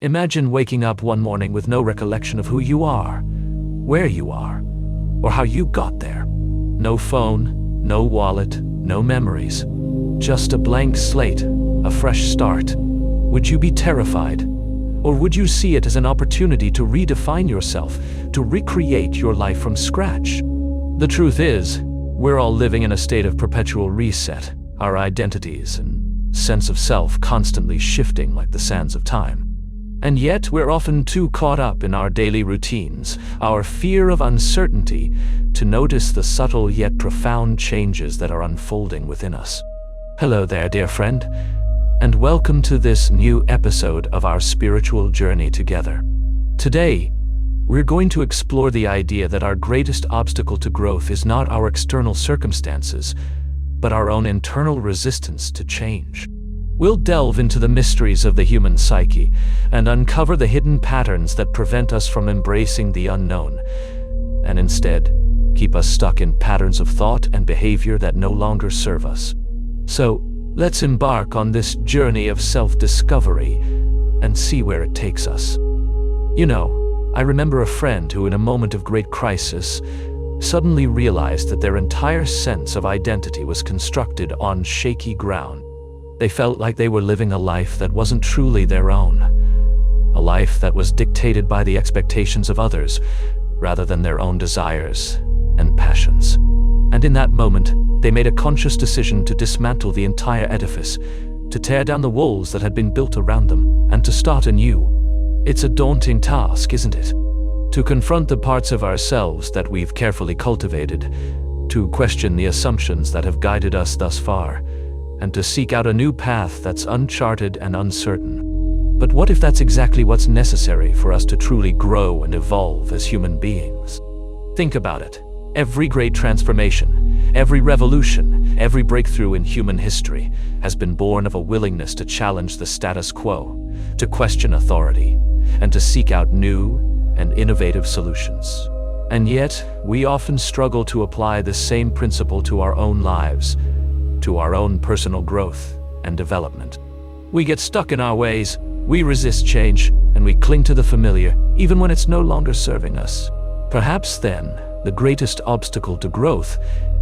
Imagine waking up one morning with no recollection of who you are, where you are, or how you got there. No phone, no wallet, no memories. Just a blank slate, a fresh start. Would you be terrified? Or would you see it as an opportunity to redefine yourself, to recreate your life from scratch? The truth is, we're all living in a state of perpetual reset, our identities and sense of self constantly shifting like the sands of time. And yet, we're often too caught up in our daily routines, our fear of uncertainty, to notice the subtle yet profound changes that are unfolding within us. Hello there, dear friend, and welcome to this new episode of our spiritual journey together. Today, we're going to explore the idea that our greatest obstacle to growth is not our external circumstances, but our own internal resistance to change. We'll delve into the mysteries of the human psyche and uncover the hidden patterns that prevent us from embracing the unknown, and instead keep us stuck in patterns of thought and behavior that no longer serve us. So, let's embark on this journey of self-discovery and see where it takes us. You know, I remember a friend who, in a moment of great crisis, suddenly realized that their entire sense of identity was constructed on shaky ground. They felt like they were living a life that wasn't truly their own, a life that was dictated by the expectations of others rather than their own desires and passions. And in that moment, they made a conscious decision to dismantle the entire edifice, to tear down the walls that had been built around them, and to start anew. It's a daunting task, isn't it? To confront the parts of ourselves that we've carefully cultivated, to question the assumptions that have guided us thus far, and to seek out a new path that's uncharted and uncertain. But what if that's exactly what's necessary for us to truly grow and evolve as human beings? Think about it. Every great transformation, every revolution, every breakthrough in human history has been born of a willingness to challenge the status quo, to question authority, and to seek out new and innovative solutions. And yet, we often struggle to apply this same principle to our own lives, to our own personal growth and development. We get stuck in our ways, we resist change, and we cling to the familiar, even when it's no longer serving us. Perhaps then, the greatest obstacle to growth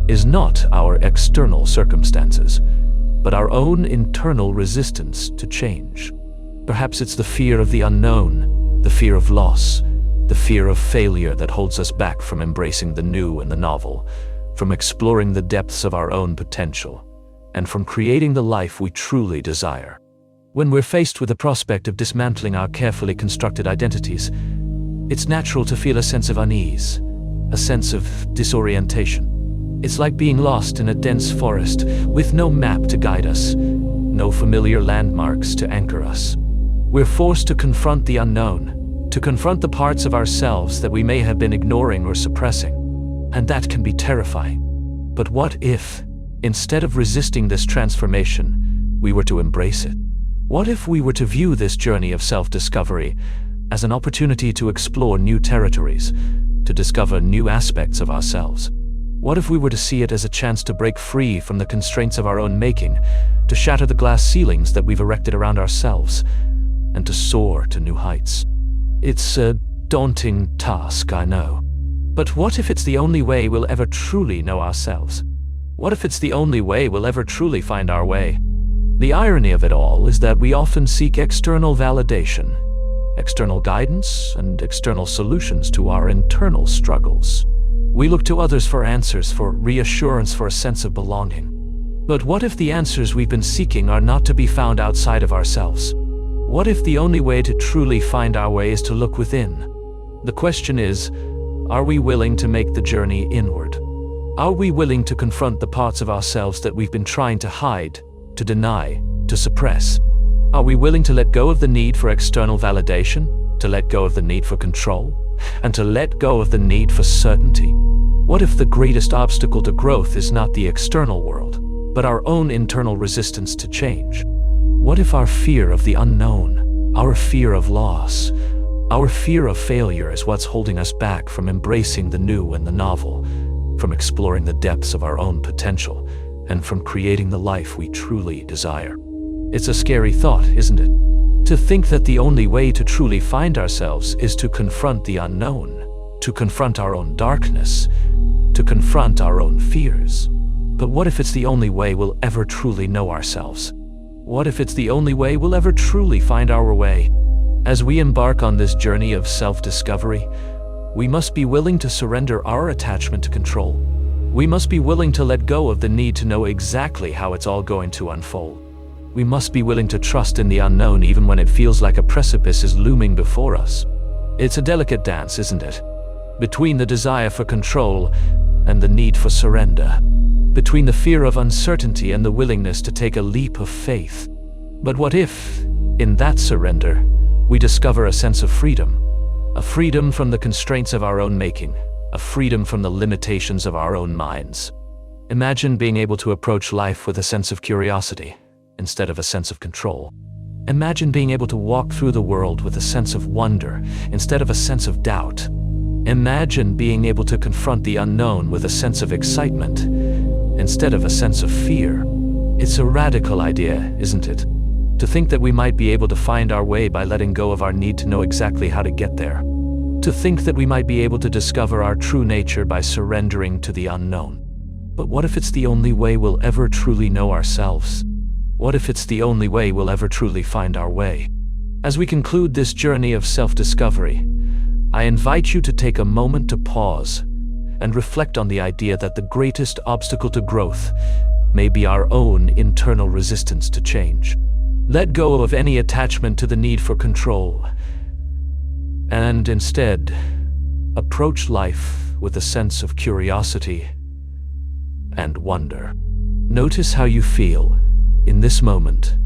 is not our external circumstances, but our own internal resistance to change. Perhaps it's the fear of the unknown, the fear of loss, the fear of failure that holds us back from embracing the new and the novel, from exploring the depths of our own potential, and from creating the life we truly desire. When we're faced with the prospect of dismantling our carefully constructed identities, it's natural to feel a sense of unease, a sense of disorientation. It's like being lost in a dense forest with no map to guide us, no familiar landmarks to anchor us. We're forced to confront the unknown, to confront the parts of ourselves that we may have been ignoring or suppressing, and that can be terrifying. But what if, instead of resisting this transformation, we were to embrace it? What if we were to view this journey of self-discovery as an opportunity to explore new territories, to discover new aspects of ourselves? What if we were to see it as a chance to break free from the constraints of our own making, to shatter the glass ceilings that we've erected around ourselves, and to soar to new heights? It's a daunting task, I know. But what if it's the only way we'll ever truly know ourselves? What if it's the only way we'll ever truly find our way? The irony of it all is that we often seek external validation, external guidance, and external solutions to our internal struggles. We look to others for answers, for reassurance, for a sense of belonging. But what if the answers we've been seeking are not to be found outside of ourselves? What if the only way to truly find our way is to look within? The question is, are we willing to make the journey inward? Are we willing to confront the parts of ourselves that we've been trying to hide, to deny, to suppress? Are we willing to let go of the need for external validation, to let go of the need for control, and to let go of the need for certainty? What if the greatest obstacle to growth is not the external world, but our own internal resistance to change? What if our fear of the unknown, our fear of loss, our fear of failure is what's holding us back from embracing the new and the novel, from exploring the depths of our own potential, and from creating the life we truly desire? It's a scary thought, isn't it? To think that the only way to truly find ourselves is to confront the unknown, to confront our own darkness, to confront our own fears. But what if it's the only way we'll ever truly know ourselves? What if it's the only way we'll ever truly find our way? As we embark on this journey of self-discovery, we must be willing to surrender our attachment to control. We must be willing to let go of the need to know exactly how it's all going to unfold. We must be willing to trust in the unknown even when it feels like a precipice is looming before us. It's a delicate dance, isn't it? Between the desire for control and the need for surrender. Between the fear of uncertainty and the willingness to take a leap of faith. But what if, in that surrender, we discover a sense of freedom? A freedom from the constraints of our own making, a freedom from the limitations of our own minds. Imagine being able to approach life with a sense of curiosity instead of a sense of control. Imagine being able to walk through the world with a sense of wonder instead of a sense of doubt. Imagine being able to confront the unknown with a sense of excitement instead of a sense of fear. It's a radical idea, isn't it? To think that we might be able to find our way by letting go of our need to know exactly how to get there. To think that we might be able to discover our true nature by surrendering to the unknown. But what if it's the only way we'll ever truly know ourselves? What if it's the only way we'll ever truly find our way? As we conclude this journey of self-discovery, I invite you to take a moment to pause and reflect on the idea that the greatest obstacle to growth may be our own internal resistance to change. Let go of any attachment to the need for control, and instead, approach life with a sense of curiosity and wonder. Notice how you feel in this moment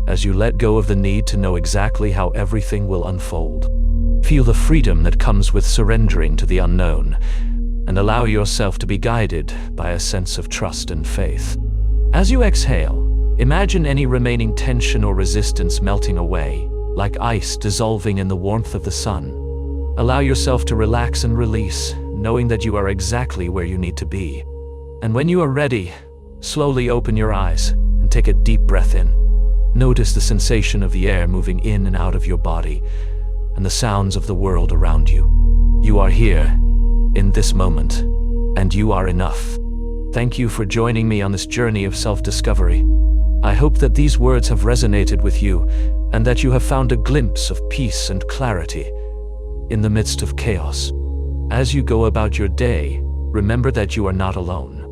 as you let go of the need to know exactly how everything will unfold. Feel the freedom that comes with surrendering to the unknown, and allow yourself to be guided by a sense of trust and faith. As you exhale, imagine any remaining tension or resistance melting away, like ice dissolving in the warmth of the sun. Allow yourself to relax and release, knowing that you are exactly where you need to be. And when you are ready, slowly open your eyes and take a deep breath in. Notice the sensation of the air moving in and out of your body, and the sounds of the world around you. You are here, in this moment, and you are enough. Thank you for joining me on this journey of self-discovery. I hope that these words have resonated with you, and that you have found a glimpse of peace and clarity in the midst of chaos. As you go about your day, remember that you are not alone.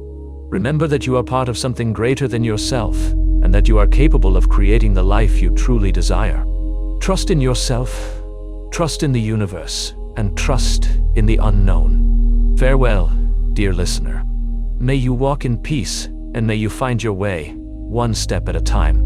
Remember that you are part of something greater than yourself, and that you are capable of creating the life you truly desire. Trust in yourself, trust in the universe, and trust in the unknown. Farewell, dear listener. May you walk in peace, and may you find your way, one step at a time.